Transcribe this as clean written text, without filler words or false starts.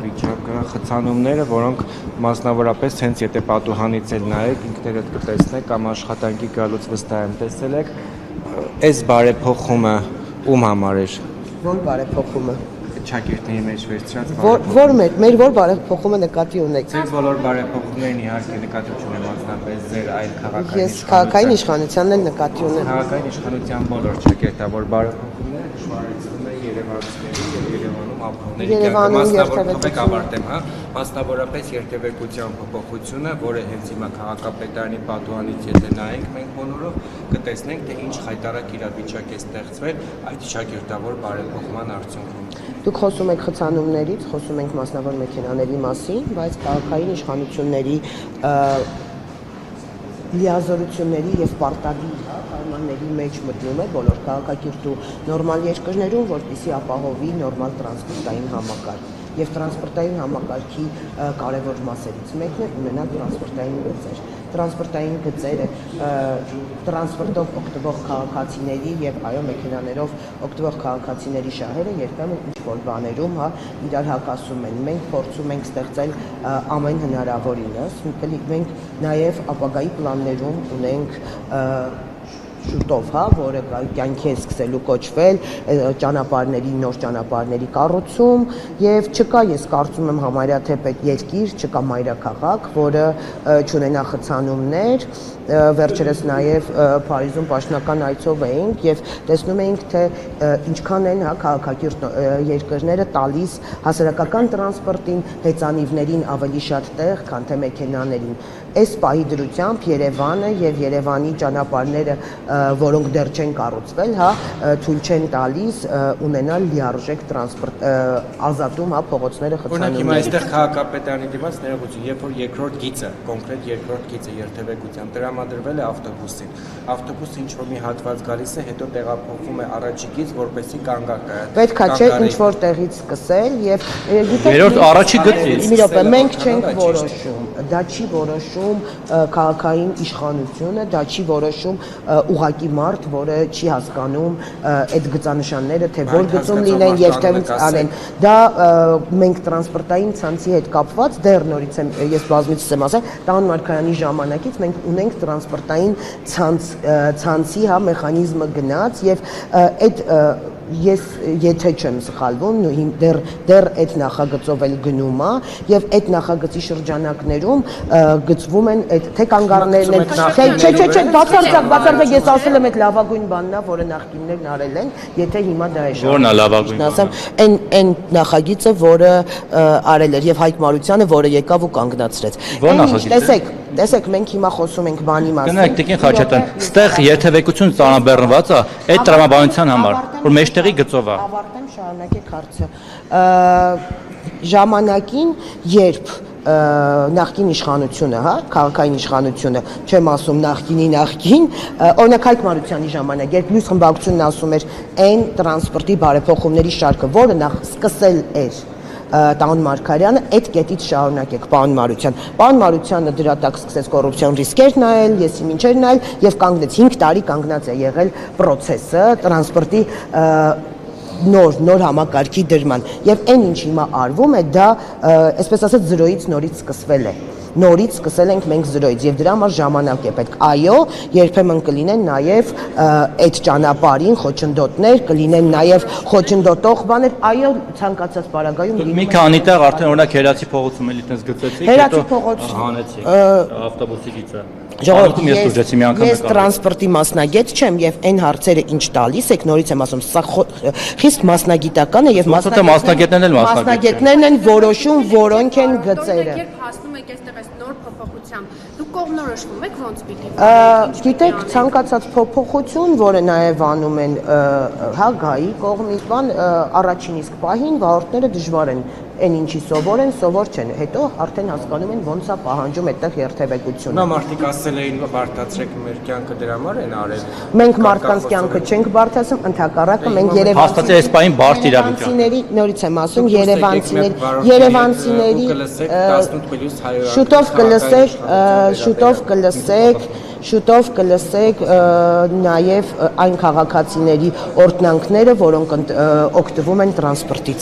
իրավիճակը, խցանումները, որոնք մասնավորապես հենց եթե պատուհանից էլ նայեք, ինքներդ կտեսնեք կամ աշխատանքի գալուց վստահ եմ տեսել եք, այս բարեփոխումը ում համար էր։ Որ բարեփոխումը Շակերտների մեջ վերցրած որ մեր որ բարեփոխումը նկատի ունեք։ Ձեր բոլոր բարեփոխումներն իհարկե նկատի ունեմ մասնապես ձեր այլ քաղաքային իշխանությանն էլ նկատի ունեմ։ Քաղաքային իշխանության բոլոր շակերտավոր բարեփոխումները դժվարացնում են երևանցիների եւ Երևանում ապրողների կյանքը, մասնավորապես երթևեկության փոփոխությունը, որը հենց հիմա քաղաքապետարանի պատուհանից եթե նայենք մենք բոլորով կտեսնենք թե ինչ խայտարակ իրավիճակ է ստեղծվել այդ շակերտավոր բարեփոխման արդյունքում։ Դուք խոսում եք խցանումներից, խոսում ենք մասնավոր մեքենաների մասին, բայց քաղաքային իշխանությունների լիազորությունների եւ պարտադիր պայմանների մեջ մտնում է բոլոր քաղաքակիրթ ու նորմալ երկրներում, որպեսզի ապահովի նորմալ տրանսպորտային համակարգ։ Եվ տրանսպորտային համակարգի կարևոր մասերից մեկն է ունենալ տրանսպորտային գծեր։ Տրանսպորտային գծերը տրանսպորտով օգտվող քաղաքացիների եւ այո մեքենաներով օգտվող քաղաքացիների շահերը երբեմն ինչ-որ բաներում իրար հակասում են։ Մենք փորձում ենք ստեղծել ամեն հնարավորինս, մենք նաեւ ապագայի պլաններում ունենք շուտով, որը կյանքի է սկսելու կոչվել ճանապարհների նոր ճանապարհների կառուցում եւ չկա ես կարծում եմ համարյա թե երկիր, չկա մայրաքաղաք, որը չունենա խցանումներ, վերջերս նաեւ Փարիզում պաշտոնական այցով էինք եւ տեսնում էինք թե ինչքան են քաղաքակիրթ երկրները տալիս հասարակական տրանսպորտին, հեծանիվներին ավելի շատ տեղ, քան թե մեքենաներին։ Այս պահի դրությամբ Երևանը եւ Երևանի ճանապարհները, որոնք դեռ չեն կառուցվել, թույլ չեն տալիս ունենալ լիարժեք տրանսպորտ ազատում, փողոցները խցանումների։ Օրինակ հիմա այստեղ քաղաքապետարանի դիմաց ներողություն, երբ որ երկրորդ գիծը, կոնկրետ երկրորդ գիծը երթևեկության տրամադրվել է ավտոբուսին, ավտոբուսը ինչ-որ մի հատված գալիս է, հետո տեղափոխվում է առաջի գիծ, որպեսզի կանգ պետք է չէ ինչ-որ տեղից սկսել եւ երրորդ առաջի գծից։ Մի րոպե, մենք չենք որոշում, դա չի որոշում քաղաքային իշխանությունը, դա չի որոշում ուղղակի մարդ, որը չի հասկանում այդ գծանշանները, թե որ գծում լինեն եւ թե ոնց անեն։ Դա մենք տրանսպորտային ցանցի հետ կապված դեռ նորից եմ ես բազմիցս եմ ասել, Տան Մարգարյանի ժամանակից մենք ունենք տրանսպորտային ցանցի մեխանիզմը գնաց եւ այդ ես եթե չեմ սխալվում դեռ այդ նախագծով էլ գնում է եւ այդ նախագծի շրջանակներում գծվում են այդ թե կանգառներն են չէ բացարձակ ես ասել եմ այդ լավագույն բանն է որը նախկիններն արել են եթե հիմա դա է Որն է լավագույն ասեմ այն նախագիծը որը արել էր եւ Հայկ Մարությանը որը եկավ ու կանգնացրեց Ո՞ր նախագիծը տեսեք մենք հիմա խոսում ենք բանի մասին Գնանք Տիկին Խաչատյան ստեղ երթևեկություն ծանրաբեռնված է այդ տրամաբանության համար որ մեջտեղի գծով է ավարտեմ շարունակեք հարցը ժամանակին երբ նախկին իշխանությունը, քաղաքային իշխանությունը, չեմ ասում նախկին, օրինակ Հայկ Մարությանի ժամանակ, երբ Լույս խմբակցությունն ասում էր այն տրանսպորտի բարեփոխումների շարքը, որը նախ սկսել էր Տան Մարգարյանը, այդ կետից շարունակեք, պարոն Մարության։ Պարոն Մարությանը դրա տակ սկսեց կոռուպցիոն ռիսկեր նայել, եսի մինչեր նայել եւ կանգնեց 5 տարի կանգնած է եղել process-ը տրանսպորտի նոր համակարգի դրման եւ այն ինչ հիմա արվում է դա այսպես ասած զրոյից նորից սկսվել է նորից սկսել ենք մենք զրոյից եւ դրա համար ժամանակ է պետք այո երբեմն կլինեն նաեւ այդ ճանապարհին խոչընդոտներ կլինեն նաեւ խոչընդոտող բաներ այո ցանկացած պարագայում մի քանի տեղ արդեն օրինակ Հերացի փողոցում էլի տես գծեցիք հետո հանեցիք ավտոբուսի գիծը Ես տրանսպորտի մասնագետ չեմ եւ այն հարցերը ինչ տալիս եք նորից եմ ասում սա խիստ մասնագիտական է եւ մասնագետներն են որոշում որոնք են գծերը հասնում եք այստեղ այս նոր փոփոխությամբ դուք կողմնորոշվում եք ոնց պիտի գիտեք ցանկացած փոփոխություն որը նաեւ անում են գայի կողմից բան առաջին իսկ պահին վարորդները դժվար են այն ինչի սովոր են, սովոր չեն։ Հետո արդեն հասկանում են ոնց է պահանջում այդտեղ երթևեկությունը։ Նա մարդիկ ասել էին բարդացրեք մեր կյանքը դրա համար են արել։ Մենք մարդկանց կյանքը չենք բարդացնում, ընդհակառակը մենք հաստատել այս պահին բարդ իրավիճակ։ Նորից եմ ասում, երևանցիների շուտով կլսեք նաև այն քաղաքացիների օրհնանքները, որոնք օգտվում են տրանսպորտից։